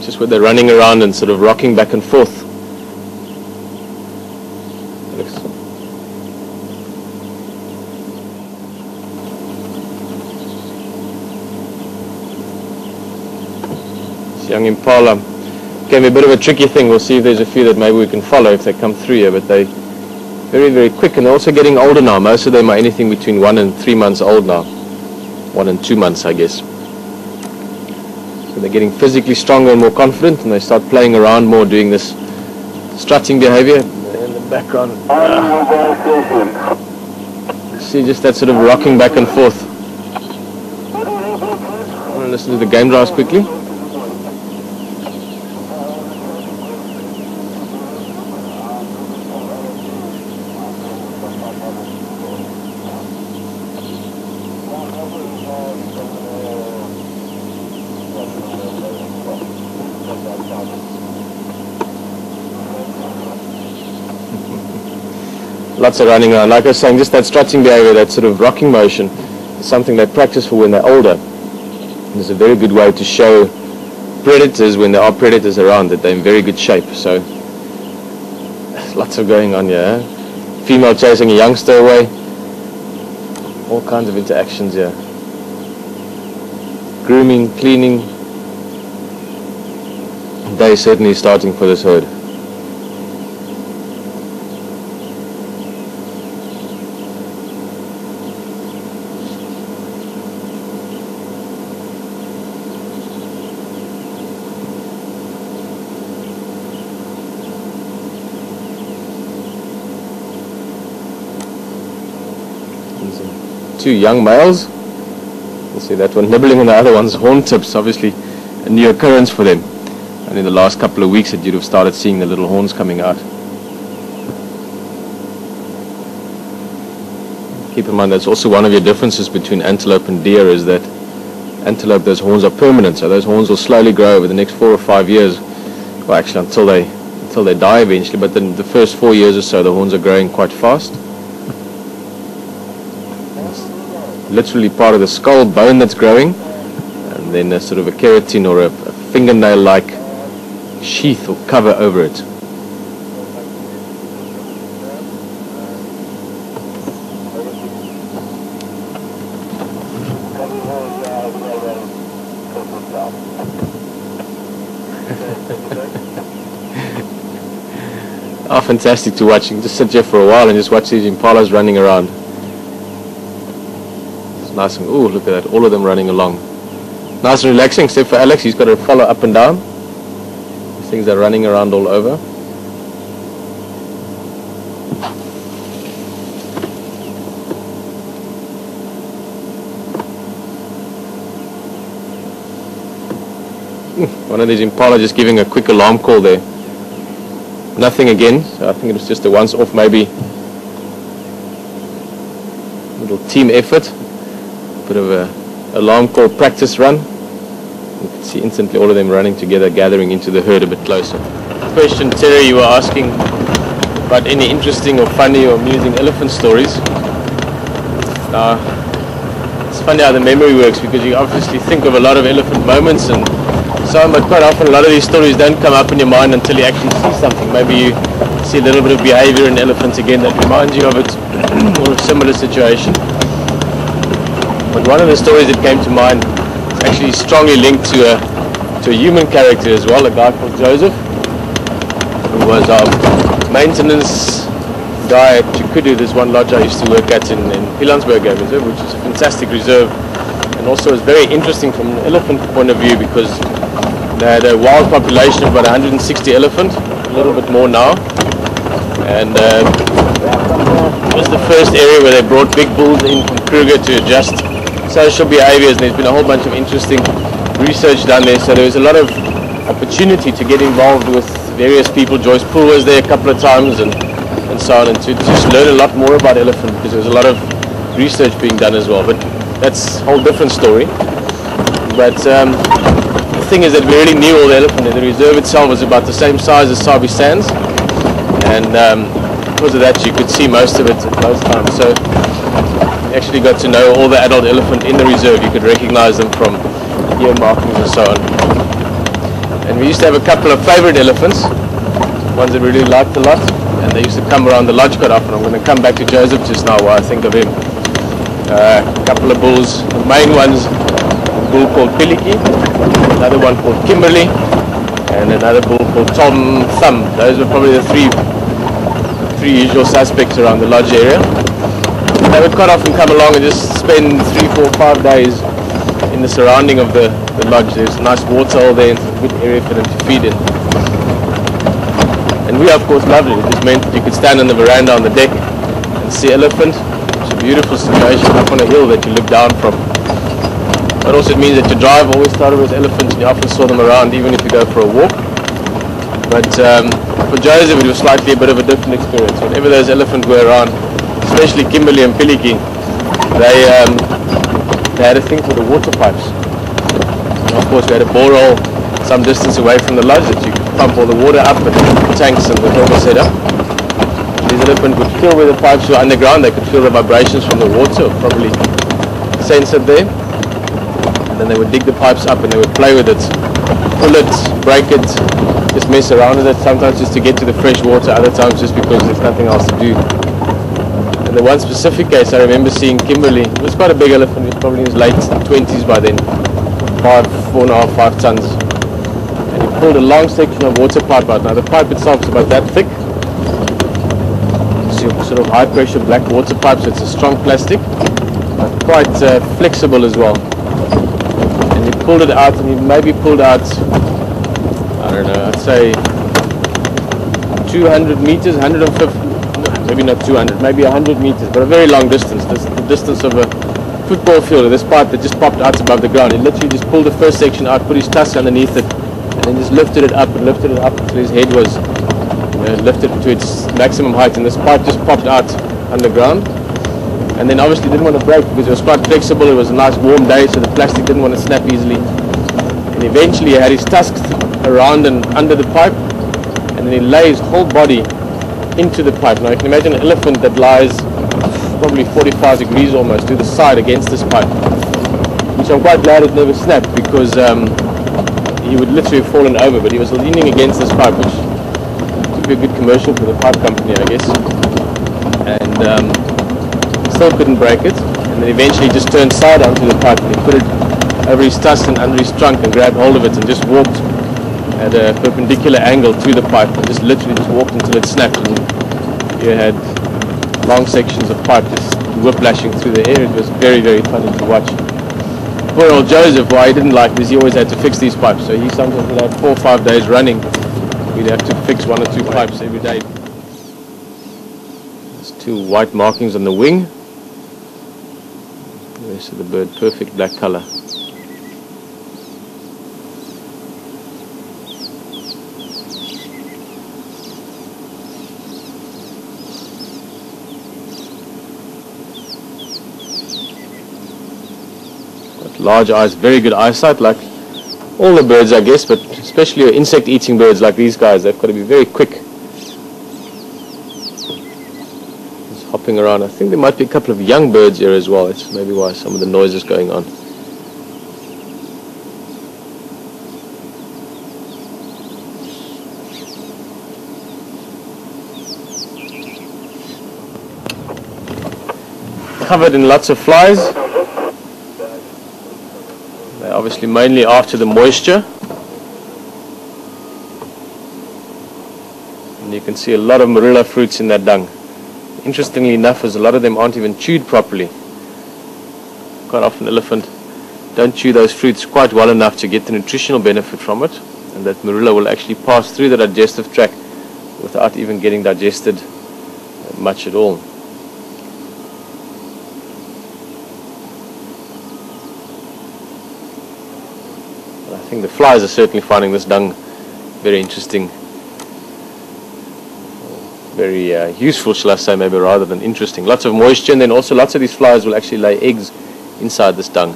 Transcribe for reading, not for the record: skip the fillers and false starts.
just where they're running around and sort of rocking back and forth. This young impala gave me a bit of a tricky thing. We'll see if there's a few that maybe we can follow if they come through here, but they very, very quick, and they're also getting older now. Most of them are anything between 1 and 3 months old now. 1 and 2 months, I guess. So they're getting physically stronger and more confident, and they start playing around more, doing this strutting behavior. In the background, see just that sort of rocking back and forth. I'm going to listen to the game drives quickly. Lots of running around. Like I was saying, just that strutting behavior, that sort of rocking motion, is something they practice for when they're older. And it's a very good way to show predators, when there are predators around, that they're in very good shape. So, there's lots of going on here. Female chasing a youngster away. All kinds of interactions here. Grooming, cleaning. Day certainly starting for this herd. Two young males. You see that one nibbling on the other one's horn tips, obviously a new occurrence for them. And in the last couple of weeks that you'd have started seeing the little horns coming out. Keep in mind that's also one of your differences between antelope and deer, is that antelope, those horns are permanent, so those horns will slowly grow over the next 4 or 5 years. Well, actually until they die eventually, but then the first 4 years or so the horns are growing quite fast. Literally part of the skull bone that's growing, and then a sort of a keratin or a fingernail-like sheath or cover over it. Oh, fantastic to watch. You can just sit here for a while and just watch these impalas running around. Nice and, ooh, look at that, all of them running along. Nice and relaxing, except for Alex, he's got to follow up and down. These things are running around all over. One of these impala just giving a quick alarm call there. Nothing again, so I think it was just a once off, maybe little team effort. Bit of a alarm call practice run. You can see instantly all of them running together, gathering into the herd a bit closer. Question, Terry, you were asking about any interesting or funny or amusing elephant stories. It's funny how the memory works, because you obviously think of a lot of elephant moments and so on, but quite often a lot of these stories don't come up in your mind until you actually see something. Maybe you see a little bit of behavior in elephants again that reminds you of it, or a similar situation. But one of the stories that came to mind is actually strongly linked to a human character as well, a guy called Joseph, who was our maintenance guy at Chukudu, this one lodge I used to work at in Pilansberg Game Reserve, which is a fantastic reserve, and also is very interesting from an elephant point of view, because they had a wild population of about 160 elephant, a little bit more now, and it was the first area where they brought big bulls in from Kruger to adjust social behaviors, and there's been a whole bunch of interesting research done there, so there was a lot of opportunity to get involved with various people. Joyce Poole was there a couple of times and so on, and to just learn a lot more about elephant, because there was a lot of research being done as well, but that's a whole different story. But the thing is that we really knew all the elephant, and the reserve itself was about the same size as Sabi Sands, and because of that you could see most of it at most times. So actually got to know all the adult elephant in the reserve. You could recognize them from ear markings and so on. And we We used to have a couple of favorite elephants, ones that we really liked a lot, and they used to come around the lodge quite often. I'm going to come back to Joseph just now while I think of him. A couple of bulls, the main ones, a bull called Piliki, another one called Kimberly, and another bull called Tom Thumb. Those were probably the three usual suspects around the lodge area. They would quite often come along and just spend 3, 4, 5 days in the surrounding of the lodge. There's a nice water hole there and a good area for them to feed in. And we of course loved it. It just meant that you could stand on the veranda on the deck and see elephant. It's a beautiful situation up on a hill that you look down from. But also it means that your drive always started with elephants and you often saw them around even if you go for a walk. But for Joseph it was slightly a bit of a different experience. Whenever those elephants were around, especially Kimberly and Piliki, they had a thing for the water pipes. And of course we had a borehole some distance away from the lodge that you could pump all the water up and the tanks and the whole setup. These elephants would feel where the pipes were underground. They could feel the vibrations from the water, or probably sense it there. And then they would dig the pipes up and they would play with it, pull it, break it, just mess around with it, sometimes just to get to the fresh water, other times just because there's nothing else to do. And the one specific case I remember seeing Kimberly, it was quite a big elephant, he was probably in his late 20s by then, 4.5, 5 tons. And he pulled a long section of water pipe out. Now the pipe itself is about that thick. It's sort of high pressure black water pipe, so it's a strong plastic, but quite flexible as well. And he pulled it out, and he maybe pulled out, I don't know, I'd say 200 meters, 150, maybe not 200, maybe 100 meters, but a very long distance, the distance of a football field. This pipe that just popped out above the ground. He literally just pulled the first section out, put his tusk underneath it, and then just lifted it up and lifted it up until his head was lifted to its maximum height, and this pipe just popped out underground. And then obviously didn't want to break because it was quite flexible. It was a nice warm day, so the plastic didn't want to snap easily. And eventually he had his tusks around and under the pipe, and then he lay his whole body into the pipe. Now you can imagine an elephant that lies probably 45 degrees almost to the side against this pipe, which I'm quite glad it never snapped, because he would literally have fallen over, but he was leaning against this pipe, which could be a good commercial for the pipe company, I guess. And still couldn't break it, and then eventually he just turned side onto the pipe and he put it over his tusk and under his trunk and grabbed hold of it and just walked at a perpendicular angle to the pipe and just literally just walked until it snapped, and you had long sections of pipe just whiplashing through the air. It was very, very funny to watch. Poor old Joseph, why he didn't like this, he always had to fix these pipes, so he sometimes would have 4 or 5 days running. We'd have to fix 1 or 2 pipes every day. There's 2 white markings on the wing. The rest of the bird, perfect black color. Large eyes, very good eyesight, like all the birds I guess, but especially insect eating birds like these guys, they've got to be very quick. Just hopping around. I think there might be a couple of young birds here as well. It's maybe why some of the noise is going on. Covered in lots of flies. Obviously mainly after the moisture, and you can see a lot of marilla fruits in that dung. Interestingly enough, as a lot of them aren't even chewed properly. Quite often elephant don't chew those fruits quite well enough to get the nutritional benefit from it, and that marilla will actually pass through the digestive tract without even getting digested much at all. I think the flies are certainly finding this dung very interesting, very useful, shall I say, maybe rather than interesting. Lots of moisture, and then also lots of these flies will actually lay eggs inside this dung.